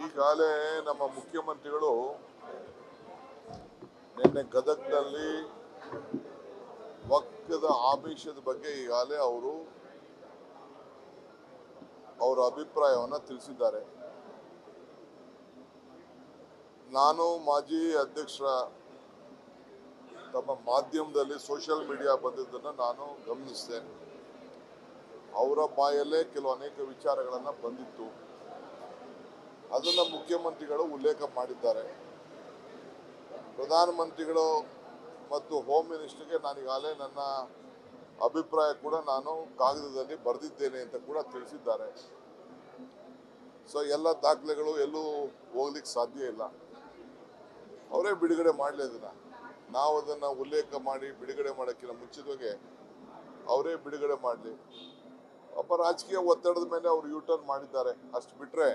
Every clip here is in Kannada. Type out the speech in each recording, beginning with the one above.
ಈಗಾಗಲೇ ನಮ್ಮ ಮುಖ್ಯಮಂತ್ರಿಗಳು ನಿನ್ನೆ ಗದಗದಲ್ಲಿ ವಕ್ಫದ ಆಮಿಷದ ಬಗ್ಗೆ ಈಗಾಗಲೇ ಅವರ ಅಭಿಪ್ರಾಯವನ್ನು ತಿಳಿಸಿದ್ದಾರೆ. ನಾನು ಮಾಜಿ ಅಧ್ಯಕ್ಷರ ತಮ್ಮ ಮಾಧ್ಯಮದಲ್ಲಿ ಸೋಷಿಯಲ್ ಮೀಡಿಯಾ ಬಂದಿದ್ದನ್ನು ನಾನು ಗಮನಿಸಿದೆ. ಅವರ ಬಾಯಲ್ಲೇ ಅನೇಕ ವಿಚಾರಗಳನ್ನು ಬಂದಿತ್ತು. ಅದನ್ನು ಮುಖ್ಯಮಂತ್ರಿಗಳು ಉಲ್ಲೇಖ ಮಾಡಿದ್ದಾರೆ. ಪ್ರಧಾನಮಂತ್ರಿಗಳು ಮತ್ತು ಹೋಮ್ ಮಿನಿಸ್ಟರ್ಗೆ ನಾನು ಈಗಾಗಲೇ ನನ್ನ ಅಭಿಪ್ರಾಯ ಕೂಡ ನಾನು ಕಾಗದದಲ್ಲಿ ಬರೆದಿದ್ದೇನೆ ಅಂತ ಕೂಡ ತಿಳಿಸಿದ್ದಾರೆ. ಸೊ ಎಲ್ಲ ದಾಖಲೆಗಳು ಎಲ್ಲೂ ಹೋಗ್ಲಿಕ್ಕೆ ಸಾಧ್ಯ ಇಲ್ಲ. ಅವರೇ ಬಿಡುಗಡೆ ಮಾಡಲಿ. ಅದನ್ನು ನಾವು ಅದನ್ನು ಉಲ್ಲೇಖ ಮಾಡಿ ಬಿಡುಗಡೆ ಮಾಡೋಕ್ಕಿಂತ ಮುಂಚಿತವಾಗಿ ಅವರೇ ಬಿಡುಗಡೆ ಮಾಡಲಿ. ಒಬ್ಬ ರಾಜಕೀಯ ಒತ್ತಡದ ಮೇಲೆ ಅವರು ಯೂಟರ್ನ್ ಮಾಡಿದ್ದಾರೆ, ಅಷ್ಟು ಬಿಟ್ಟರೆ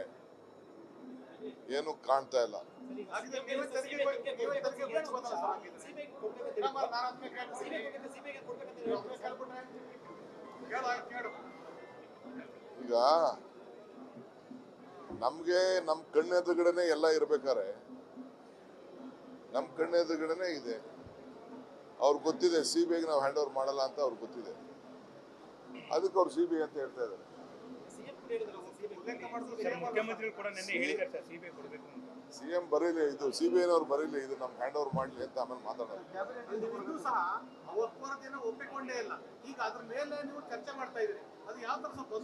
ಏನು ಕಾಣ್ತಾ ಇಲ್ಲ. ಈಗ ನಮ್ಗೆ ನಮ್ಮ ಕಣ್ಣೆದುರುಗಡೆನೆ ಎಲ್ಲ ಇರ್ಬೇಕಾರೆ ನಮ್ಮ ಕಣ್ಣೆದುರುಗಡೆನೆ ಇದೆ. ಅವ್ರಿಗೆ ಗೊತ್ತಿದೆ ಸಿಬಿಐಗೆ ನಾವು ಹ್ಯಾಂಡ್ ಓವರ್ ಮಾಡಲ್ಲ ಅಂತ ಅವ್ರಿಗೆ ಗೊತ್ತಿದೆ. ಅದಕ್ಕೆ ಅವ್ರು ಸಿಬಿಐ ಅಂತ ಹೇಳ್ತಾ ಇದ್ದಾರೆ. ಸಿಎಂ ಬರೀಲಿ, ಇದು ಸಿಬಿಐನವ್ರು ಬರೀಲಿ, ಇದು ನಮ್ಗೆ ಹ್ಯಾಂಡ್ ಓವರ್ ಮಾಡಲಿ ಅಂತ ಆಮೇಲೆ ಮಾತಾಡೋದು.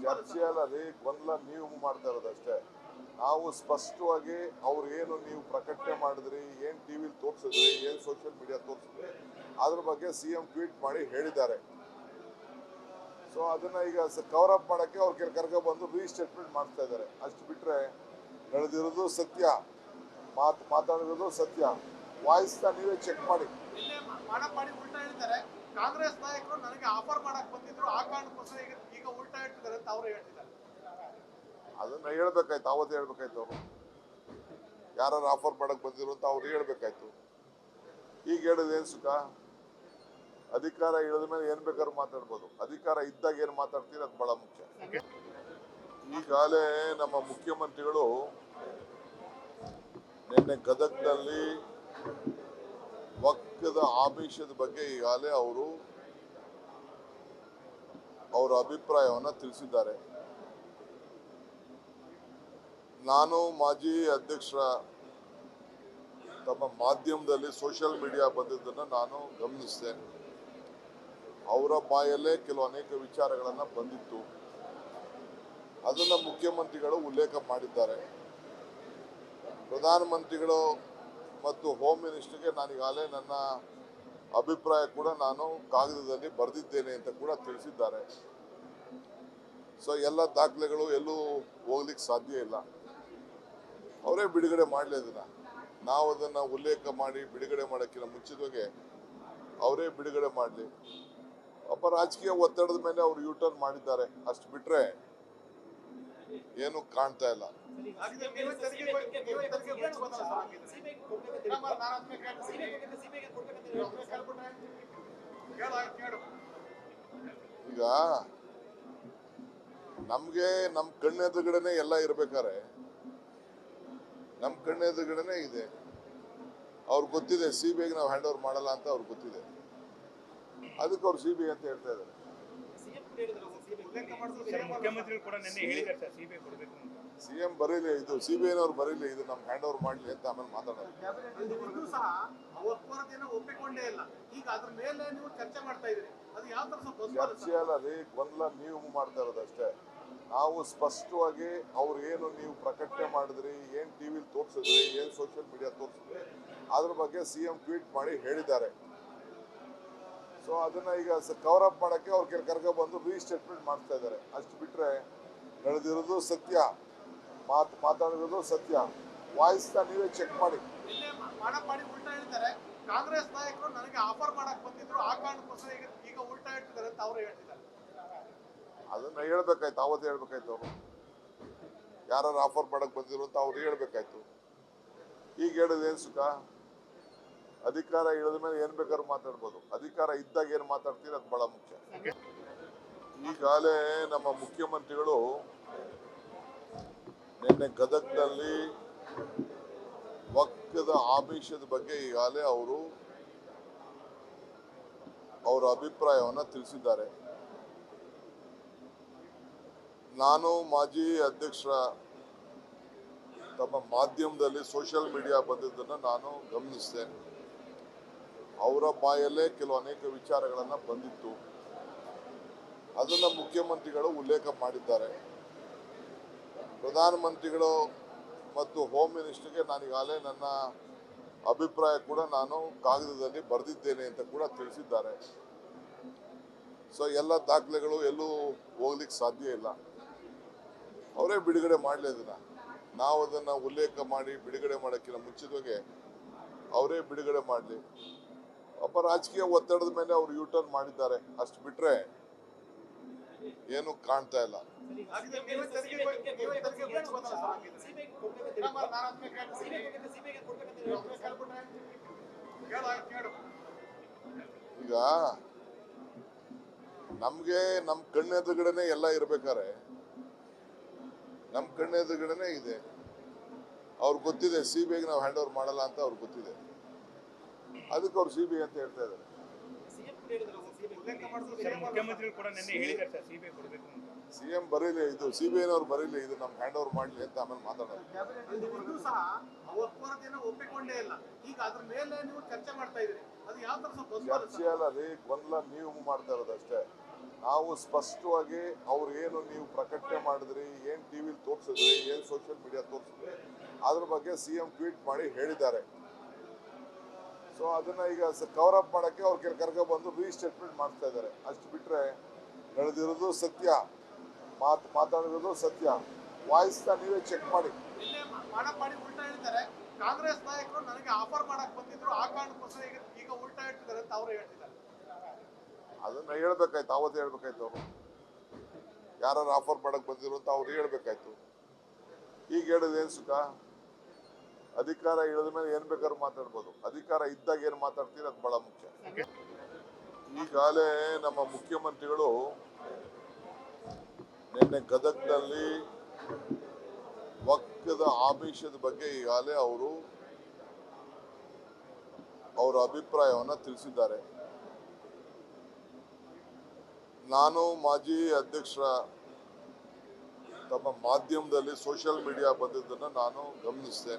ಚರ್ಚೆ ಅಲ್ಲ ರೀ, ಗೊಂದಲ ನೀವು ಮಾಡ್ತಾ ಇರೋದಷ್ಟೇ. ನಾವು ಸ್ಪಷ್ಟವಾಗಿ ಅವ್ರು ಏನು ನೀವು ಪ್ರಕಟಣೆ ಮಾಡಿದ್ರಿ, ಏನು ಟಿವಿಲಿ ತೋರಿಸಿದ್ರಿ, ಏನು ಸೋಷಿಯಲ್ ಮೀಡಿಯಾ ತೋರಿಸಿದ್ರಿ, ಅದ್ರ ಬಗ್ಗೆ ಸಿಎಂ ಟ್ವೀಟ್ ಮಾಡಿ ಹೇಳಿದ್ದಾರೆ. ಸೊ ಅದನ್ನ ಈಗ ಕವರ್ ಅಪ್ ಮಾಡೋಕ್ಕೆ ಅವ್ರು ಕರ್ಕೊಬಂದು ರೀಸ್ಟೇಟ್ಮೆಂಟ್ ಮಾಡ್ತಾ ಇದ್ದಾರೆ. ಅಷ್ಟು ಬಿಟ್ಟರೆ ನಡೆದಿರೋದು ಸತ್ಯ, ಮಾತಾಡಿರೋದು ಸತ್ಯ. ವಾಯ್ಸ್ನ ನೀವೇ ಚೆಕ್ ಮಾಡಿ. ಕಾಂಗ್ರೆಸ್ ನಾಯಕರು ನನಗೆ ಆಫರ್ ಮಾಡಕ್ ಬಂದಿದ್ರು, ಆ ಕಾರಣಕ್ಕೋಸ್ಕರ ಈಗ ಉಲ್ಟಾ ಹೇಳ್ತಿದ್ದಾರೆ ಅಂತ ಅವರು ಹೇಳ್ತಿದ್ದಾರೆ. ಅದನ್ನ ಹೇಳ್ಬೇಕಾಯ್ತು, ಅವತ್ತು ಹೇಳ್ಬೇಕಾಯ್ತು. ಅವರು ಯಾರು ಆಫರ್ ಮಾಡಕ್ ಬಂದಿರು ಅಂತ ಅವ್ರು ಹೇಳ್ಬೇಕಾಯ್ತು. ಈಗ ಹೇಳೋದು ಏನ್ ಸುಖ? ಅಧಿಕಾರ ಇಳಿದ ಮೇಲೆ ಏನ್ ಬೇಕಾದ್ರೂ ಮಾತಾಡ್ಬೋದು. ಅಧಿಕಾರ ಇದ್ದಾಗ ಏನ್ ಮಾತಾಡ್ತೀರಿ ಅದು ಬಹಳ ಮುಖ್ಯ. ಈಗಾಗಲೇ ನಮ್ಮ ಮುಖ್ಯಮಂತ್ರಿಗಳು ನಿನ್ನೆ ಗದಗದಲ್ಲಿ ವಕ್ಫದ ಆಮಿಷದ ಬಗ್ಗೆ ಈಗಾಗಲೇ ಅವರ ಅಭಿಪ್ರಾಯವನ್ನು ತಿಳಿಸಿದ್ದಾರೆ. ನಾನು ಮಾಜಿ ಅಧ್ಯಕ್ಷರ ತಮ್ಮ ಮಾಧ್ಯಮದಲ್ಲಿ ಸೋಷಿಯಲ್ ಮೀಡಿಯಾ ಬಂದಿದ್ದನ್ನು ನಾನು ಗಮನಿಸಿದೆ. ಅವರ ಬಾಯಲ್ಲೇ ಅನೇಕ ವಿಚಾರಗಳನ್ನು ಬಂದಿತ್ತು. ಅದನ್ನು ಮುಖ್ಯಮಂತ್ರಿಗಳು ಉಲ್ಲೇಖ ಮಾಡಿದ್ದಾರೆ. ಪ್ರಧಾನಮಂತ್ರಿಗಳು ಮತ್ತು ಹೋಮ್ ಮಿನಿಸ್ಟರ್ಗೆ ನಾನು ಈಗಾಗಲೇ ನನ್ನ ಅಭಿಪ್ರಾಯ ಕೂಡ ನಾನು ಕಾಗದದಲ್ಲಿ ಬರೆದಿದ್ದೇನೆ ಅಂತ ಕೂಡ ತಿಳಿಸಿದ್ದಾರೆ. ಸೊ ಎಲ್ಲ ದಾಖಲೆಗಳು ಎಲ್ಲೂ ಹೋಗ್ಲಿಕ್ಕೆ ಸಾಧ್ಯ ಇಲ್ಲ. ಅವರೇ ಬಿಡುಗಡೆ ಮಾಡಲಿ. ಅದನ್ನು ನಾವು ಅದನ್ನು ಉಲ್ಲೇಖ ಮಾಡಿ ಬಿಡುಗಡೆ ಮಾಡೋಕ್ಕಿಂತ ಮುಂಚಿತವಾಗಿ ಅವರೇ ಬಿಡುಗಡೆ ಮಾಡಲಿ. ಒಬ್ಬ ರಾಜಕೀಯ ಒತ್ತಡದ ಮೇಲೆ ಅವರು ಯೂಟರ್ನ್ ಮಾಡಿದ್ದಾರೆ, ಅಷ್ಟು ಬಿಟ್ಟರೆ ಏನು ಕಾಣ್ತಾ ಇಲ್ಲ. ಈಗ ನಮ್ಗೆ ನಮ್ಮ ಕಣ್ಣೆದುರುಗಡೆನೆ ಎಲ್ಲ ಇರ್ಬೇಕಾರೆ ನಮ್ಮ ಕಣ್ಣೆದುರುಗಡೆನೆ ಇದೆ. ಅವ್ರಿಗೆ ಗೊತ್ತಿದೆ ಸಿಬಿಐಗೆ ನಾವು ಹ್ಯಾಂಡ್ ಓವರ್ ಮಾಡಲ್ಲ ಅಂತ ಅವ್ರಿಗೆ ಗೊತ್ತಿದೆ. ಅದಕ್ಕೆ ಅವ್ರು ಸಿಬಿಐ ಅಂತ ಹೇಳ್ತಾ ಇದ್ದಾರೆ. ಸಿಎಂ ಬರೀಲಿ, ಇದು ಸಿಬಿಐನವ್ರು ಬರೀಲಿ, ಇದು ನಮ್ಗೆ ಹ್ಯಾಂಡ್ ಓವರ್ ಮಾಡಲಿ ಅಂತ ಆಮೇಲೆ ಮಾತಾಡೋದು. ಚರ್ಚೆ ಅಲ್ಲ ರೀ, ಗೊಂದಲ ನೀವು ಮಾಡ್ತಾ ಇರೋದಷ್ಟೇ. ನಾವು ಸ್ಪಷ್ಟವಾಗಿ ಅವ್ರು ಏನು ನೀವು ಪ್ರಕಟಣೆ ಮಾಡಿದ್ರಿ, ಏನು ಟಿವಿಲಿ ತೋರಿಸಿದ್ರಿ, ಏನು ಸೋಷಿಯಲ್ ಮೀಡಿಯಾ ತೋರಿಸಿದ್ರಿ, ಅದ್ರ ಬಗ್ಗೆ ಸಿಎಂ ಟ್ವೀಟ್ ಮಾಡಿ ಹೇಳಿದ್ದಾರೆ. ಸೊ ಅದನ್ನ ಈಗ ಕವರ್ ಅಪ್ ಮಾಡೋಕ್ಕೆ ಅವ್ರು ಕರ್ಕೊಬಂದು ರೀಸ್ಟೇಟ್ಮೆಂಟ್ ಮಾಡ್ತಾ ಇದ್ದಾರೆ. ಅಷ್ಟು ಬಿಟ್ಟರೆ ನಡೆದಿರೋದು ಸತ್ಯ, ಮಾತಾಡಿರೋದು ಸತ್ಯ. ವಾಯ್ಸ್ನ ನೀವೇ ಚೆಕ್ ಮಾಡಿ. ಉಲ್ಟಾ ಹೇಳ್ತಾರೆ. ಕಾಂಗ್ರೆಸ್ ನಾಯಕರು ನನಗೆ ಆಫರ್ ಮಾಡಕ್ ಬಂದಿದ್ರು, ಆ ಕಾರಣಕ್ಕೋಸ್ಕರ ಈಗ ಉಲ್ಟಾ ಹೇಳ್ತಿದ್ದಾರೆ ಅಂತ ಅವರು ಹೇಳ್ತಿದ್ದಾರೆ. ಅದನ್ನ ಹೇಳ್ಬೇಕಾಯ್ತು, ಅವತ್ತು ಹೇಳ್ಬೇಕಾಯ್ತು. ಅವರು ಯಾರು ಆಫರ್ ಮಾಡಕ್ ಬಂದಿರು ಅಂತ ಅವ್ರು ಹೇಳ್ಬೇಕಾಯ್ತು. ಈಗ ಹೇಳೋದು ಏನ್ ಸುಖ? ಅಧಿಕಾರ ಇಳಿದ ಮೇಲೆ ಏನ್ ಬೇಕಾದ್ರೂ ಮಾತಾಡ್ಬೋದು. ಅಧಿಕಾರ ಇದ್ದಾಗ ಏನ್ ಮಾತಾಡ್ತೀರಿ ಅದು ಬಹಳ ಮುಖ್ಯ. ಈಗಾಗಲೇ ನಮ್ಮ ಮುಖ್ಯಮಂತ್ರಿಗಳು ನಿನ್ನೆ ಗದಗದಲ್ಲಿ ವಕ್ಫದ ಆಮಿಷದ ಬಗ್ಗೆ ಈಗಾಗಲೇ ಅವರು ಅವರ ಅಭಿಪ್ರಾಯವನ್ನು ತಿಳಿಸಿದ್ದಾರೆ. ನಾನು ಮಾಜಿ ಅಧ್ಯಕ್ಷರ ತಮ್ಮ ಮಾಧ್ಯಮದಲ್ಲಿ ಸೋಷಿಯಲ್ ಮೀಡಿಯಾ ಬಂದಿದ್ದನ್ನು ನಾನು ಗಮನಿಸಿದೆ. ಅವರ ಬಾಯಲ್ಲೇ ಅನೇಕ ವಿಚಾರಗಳನ್ನು ಬಂದಿತ್ತು. ಅದನ್ನು ಮುಖ್ಯಮಂತ್ರಿಗಳು ಉಲ್ಲೇಖ ಮಾಡಿದ್ದಾರೆ. ಪ್ರಧಾನಮಂತ್ರಿಗಳು ಮತ್ತು ಹೋಮ್ ಮಿನಿಸ್ಟರ್ಗೆ ನಾನೀಗಾಗಲೇ ನನ್ನ ಅಭಿಪ್ರಾಯ ಕೂಡ ನಾನು ಕಾಗದದಲ್ಲಿ ಬರೆದಿದ್ದೇನೆ ಅಂತ ಕೂಡ ತಿಳಿಸಿದ್ದಾರೆ. ಸೊ ಎಲ್ಲ ದಾಖಲೆಗಳು ಎಲ್ಲೂ ಹೋಗ್ಲಿಕ್ಕೆ ಸಾಧ್ಯ ಇಲ್ಲ. ಅವರೇ ಬಿಡುಗಡೆ ಮಾಡಲಿ. ಅದನ್ನು ನಾವು ಅದನ್ನು ಉಲ್ಲೇಖ ಮಾಡಿ ಬಿಡುಗಡೆ ಮಾಡೋಕ್ಕಿಂತ ಮುಂಚಿತವಾಗಿ ಅವರೇ ಬಿಡುಗಡೆ ಮಾಡಲಿ. ಒಬ್ಬ ರಾಜಕೀಯ ಒತ್ತಡದ ಮೇಲೆ ಅವರು ಯೂಟರ್ನ್ ಮಾಡಿದ್ದಾರೆ, ಅಷ್ಟು ಬಿಟ್ಟರೆ ಏನು ಕಾಣ್ತಾ ಇಲ್ಲ. ಈಗ ನಮ್ಗೆ ನಮ್ಮ ಕಣ್ಣೆದುರುಗಡೆನೆ ಎಲ್ಲ ಇರ್ಬೇಕಾರೆ ನಮ್ಮ ಕಣ್ಣೆದುರುಗಡೆನೆ ಇದೆ. ಅವ್ರಿಗೆ ಗೊತ್ತಿದೆ ಸಿಬಿಐಗೆ ನಾವು ಹ್ಯಾಂಡ್ ಓವರ್ ಮಾಡಲ್ಲ ಅಂತ ಅವ್ರಿಗೆ ಗೊತ್ತಿದೆ. ಅದಕ್ಕೆ ಅವ್ರು ಸಿಬಿಐ ಅಂತ ಹೇಳ್ತಾ ಇದ್ದಾರೆ. ಮುಖ್ಯಮಂತ್ರಿಗಳು ಕೂಡ ನಿನ್ನೆ ಹೇಳಿದ್ದಾರೆ ಸರ್ ಸಿಬಿಐ ಕೊಡಬೇಕು ಅಂತ. ಸಿಎಂ ಬರೀಲಿ, ಇದು ಸಿಬಿಐನವ್ರು ಬರೀಲಿ, ಇದು ನಮ್ಗೆ ಹ್ಯಾಂಡ್ ಓವರ್ ಮಾಡಲಿ ಅಂತ ಆಮೇಲೆ ಮಾತಾಡೋದು. ಒಪ್ಪಿಕೊಂಡೇ ಇಲ್ಲ. ಈಗ ಅದ್ರ ಮೇಲೆ ನೀವು ಚರ್ಚೆ ಮಾಡ್ತಾ ಇದ್ರಿ, ಅದು ಯಾವ ತರ ಚರ್ಚೆ ಅಲ್ಲ ರೀ, ಗೊಂದಲ ನೀವು ಮಾಡ್ತಾ ಇರೋದು ಅಷ್ಟೇ. ನಾವು ಸ್ಪಷ್ಟವಾಗಿ ಅವ್ರು ಏನು ನೀವು ಪ್ರಕಟಣೆ ಮಾಡಿದ್ರಿ, ಏನು ಟಿವಿಲಿ ತೋರಿಸಿದ್ರಿ, ಏನು ಸೋಷಿಯಲ್ ಮೀಡಿಯಾ ತೋರಿಸಿದ್ರಿ, ಅದ್ರ ಬಗ್ಗೆ ಸಿಎಂ ಟ್ವೀಟ್ ಮಾಡಿ ಹೇಳಿದ್ದಾರೆ. ಸೊ ಅದನ್ನ ಈಗ ಕವರ್ ಅಪ್ ಮಾಡೋಕ್ಕೆ ಅವ್ರು ಕರ್ಕೊಬಂದು ರೀಸ್ಟೇಟ್ಮೆಂಟ್ ಮಾಡ್ತಾ ಇದ್ದಾರೆ. ಅಷ್ಟು ಬಿಟ್ಟರೆ ನಡೆದಿರೋದು ಸತ್ಯ, ಮಾತಾಡಿರೋದು ಸತ್ಯ. ವಾಯ್ಸ್ನ ನೀವೇ ಚೆಕ್ ಮಾಡಿ. ಮಾಡಿ ಉಲ್ಟಾ ಹೇಳ್ತಾರೆ. ಕಾಂಗ್ರೆಸ್ ನಾಯಕರು ನನಗೆ ಆಫರ್ ಮಾಡಕ್ ಬಂದಿದ್ರು, ಆ ಕಾರಣಕ್ಕೋಸ್ಕರ ಈಗ ಉಲ್ಟಾ ಹೇಳ್ತಿದ್ದಾರೆ ಅಂತ ಅವರು ಹೇಳ್ತಿದ್ದಾರೆ. ಅದನ್ನ ಹೇಳ್ಬೇಕಾಯ್ತು, ಅವತ್ತು ಹೇಳ್ಬೇಕಾಯ್ತು. ಅವರು ಯಾರು ಆಫರ್ ಮಾಡಕ್ ಬಂದಿರು ಅಂತ ಅವ್ರು ಹೇಳ್ಬೇಕಾಯ್ತು. ಈಗ ಹೇಳೋದೇನು ಸುಖ? ಅಧಿಕಾರ ಇಳಿದ ಮೇಲೆ ಏನ್ ಬೇಕಾದ್ರೂ ಮಾತಾಡ್ಬೋದು. ಅಧಿಕಾರ ಇದ್ದಾಗ ಏನು ಮಾತಾಡ್ತೀರಿ ಅದು ಬಹಳ ಮುಖ್ಯ. ಈಗಾಗಲೇ ನಮ್ಮ ಮುಖ್ಯಮಂತ್ರಿಗಳು ನಿನ್ನೆ ಗದಗ್ನಲ್ಲಿ ವಕ್ಫದ ಆಮಿಷದ ಬಗ್ಗೆ ಈಗಾಗಲೇ ಅವರು ಅವರ ಅಭಿಪ್ರಾಯವನ್ನು ತಿಳಿಸಿದ್ದಾರೆ. ನಾನು ಮಾಜಿ ಅಧ್ಯಕ್ಷರ ತಮ್ಮ ಮಾಧ್ಯಮದಲ್ಲಿ ಸೋಷಿಯಲ್ ಮೀಡಿಯಾ ಬಂದಿದ್ದನ್ನು ನಾನು ಗಮನಿಸಿದೆ.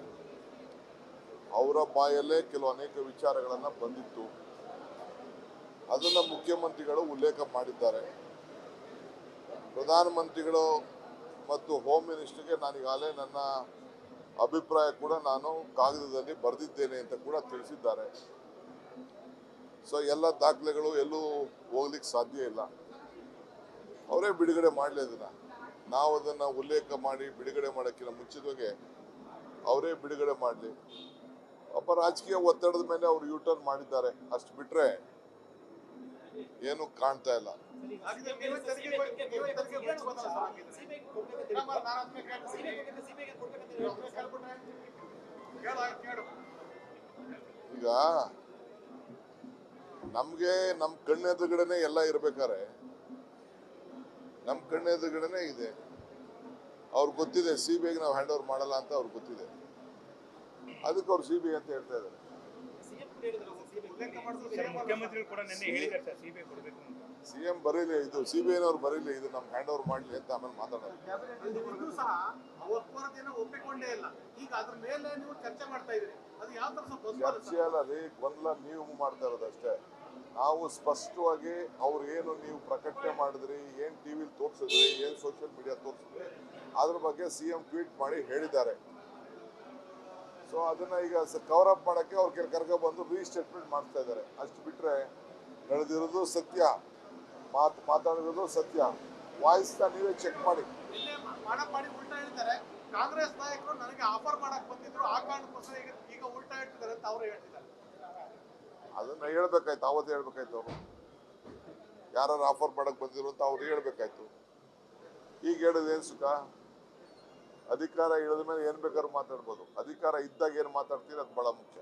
ಅವರ ಬಾಯಲ್ಲೇ ಅನೇಕ ವಿಚಾರಗಳನ್ನು ಬಂದಿತ್ತು. ಅದನ್ನು ಮುಖ್ಯಮಂತ್ರಿಗಳು ಉಲ್ಲೇಖ ಮಾಡಿದ್ದಾರೆ. ಪ್ರಧಾನಮಂತ್ರಿಗಳು ಮತ್ತು ಹೋಮ್ ಮಿನಿಸ್ಟರ್ಗೆ ನಾನೀಗಾಗಲೇ ನನ್ನ ಅಭಿಪ್ರಾಯ ಕೂಡ ನಾನು ಕಾಗದದಲ್ಲಿ ಬರೆದಿದ್ದೇನೆ ಅಂತ ಕೂಡ ತಿಳಿಸಿದ್ದಾರೆ. ಸೊ ಎಲ್ಲ ದಾಖಲೆಗಳು ಎಲ್ಲೂ ಹೋಗ್ಲಿಕ್ಕೆ ಸಾಧ್ಯ ಇಲ್ಲ. ಅವರೇ ಬಿಡುಗಡೆ ಮಾಡಲಿ. ಅದನ್ನು ನಾವು ಅದನ್ನು ಉಲ್ಲೇಖ ಮಾಡಿ ಬಿಡುಗಡೆ ಮಾಡೋಕ್ಕಿಂತ ಮುಂಚಿತವಾಗಿ ಅವರೇ ಬಿಡುಗಡೆ ಮಾಡಲಿ. ಒಬ್ಬ ರಾಜಕೀಯ ಒತ್ತಡದ ಮೇಲೆ ಅವರು ಯೂಟರ್ನ್ ಮಾಡಿದ್ದಾರೆ, ಅಷ್ಟು ಬಿಟ್ಟರೆ ಏನು ಕಾಣ್ತಾ ಇಲ್ಲ. ಈಗ ನಮ್ಗೆ ನಮ್ಮ ಕಣ್ಣೆದುರುಗಡೆನೆ ಎಲ್ಲ ಇರ್ಬೇಕಾರೆ ನಮ್ಮ ಕಣ್ಣೆದುರುಗಡೆನೆ ಇದೆ. ಅವ್ರಿಗೆ ಗೊತ್ತಿದೆ ಸಿಬಿಐಗೆ ನಾವು ಹ್ಯಾಂಡ್ ಓವರ್ ಮಾಡಲ್ಲ ಅಂತ ಅವ್ರಿಗೆ ಗೊತ್ತಿದೆ. ಅದಕ್ಕೆ ಅವ್ರು ಸಿಬಿಐ ಅಂತ ಹೇಳ್ತಾ ಇದ್ದಾರೆ. ಮುಖ್ಯಮಂತ್ರಿಗಳು ಕೂಡ ನಿನ್ನೆ ಹೇಳಿದ್ದಾರೆ ಸರ್ ಸಿಬಿಐ ಕೊಡಬೇಕು ಅಂತ. ಸಿಎಂ ಬರೀಲಿ, ಇದು ಸಿಬಿಐನವ್ರು ಬರೀಲಿ, ಇದು ನಮ್ಗೆ ಹ್ಯಾಂಡ್ ಓವರ್ ಮಾಡಲಿ ಅಂತ ಆಮೇಲೆ ಮಾತಾಡೋದು. ಒಪ್ಪಿಕೊಂಡೇ ಇಲ್ಲ. ಈಗ ಅದ್ರ ಮೇಲೆ ನೀವು ಚರ್ಚೆ ಮಾಡ್ತಾ ಇದ್ರಿ, ಅದು ಯಾವ ತರ ಚರ್ಚೆ ಅಲ್ಲ ರೀ, ಗೊಂದಲ ನೀವು ಮಾಡ್ತಾ ಇರೋದು ಅಷ್ಟೇ. ನಾವು ಸ್ಪಷ್ಟವಾಗಿ ಅವ್ರು ಏನು ನೀವು ಪ್ರಕಟಣೆ ಮಾಡಿದ್ರಿ, ಏನು ಟಿವಿಲಿ ತೋರಿಸಿದ್ರಿ, ಏನು ಸೋಷಿಯಲ್ ಮೀಡಿಯಾ ತೋರಿಸಿದ್ರಿ, ಅದ್ರ ಬಗ್ಗೆ ಸಿಎಂ ಟ್ವೀಟ್ ಮಾಡಿ ಹೇಳಿದ್ದಾರೆ. ಸೊ ಅದನ್ನ ಈಗ ಕವರ್ ಅಪ್ ಮಾಡೋಕ್ಕೆ ಅವ್ರು ಕರ್ಕೊಬಂದು ರೀಸ್ಟೇಟ್ಮೆಂಟ್ ಮಾಡ್ತಾ ಇದ್ದಾರೆ. ಅಷ್ಟು ಬಿಟ್ಟರೆ ನಡೆದಿರೋದು ಸತ್ಯ, ಮಾತಾಡಿರೋದು ಸತ್ಯ. ವಾಯ್ಸ್ನ ನೀವೇ ಚೆಕ್ ಮಾಡಿ. ಮಾಡಿ ಉಲ್ಟಾ ಹೇಳ್ತಾರೆ. ಕಾಂಗ್ರೆಸ್ ನಾಯಕರು ನನಗೆ ಆಫರ್ ಮಾಡಕ್ ಬಂದಿದ್ರು, ಆ ಕಾರಣಕ್ಕೋಸ್ಕರ ಈಗ ಉಲ್ಟಾ ಹೇಳ್ತಿದ್ದಾರೆ ಅಂತ ಅವರು ಹೇಳ್ತಿದ್ದಾರೆ. ಅದನ್ನ ಹೇಳ್ಬೇಕಾಯ್ತು, ಅವತ್ತು ಹೇಳ್ಬೇಕಾಯ್ತು. ಅವರು ಯಾರು ಆಫರ್ ಮಾಡಕ್ ಬಂದಿರು ಅಂತ ಅವ್ರು ಹೇಳ್ಬೇಕಾಯ್ತು. ಈಗ ಹೇಳೋದೇನು ಸುಖ? ಅಧಿಕಾರ ಇಳಿದ ಮೇಲೆ ಏನ್ ಬೇಕಾದ್ರೂ ಮಾತಾಡ್ಬೋದು. ಅಧಿಕಾರ ಇದ್ದಾಗ ಏನು ಮಾತಾಡ್ತೀರಿ ಅದು ಬಹಳ ಮುಖ್ಯ.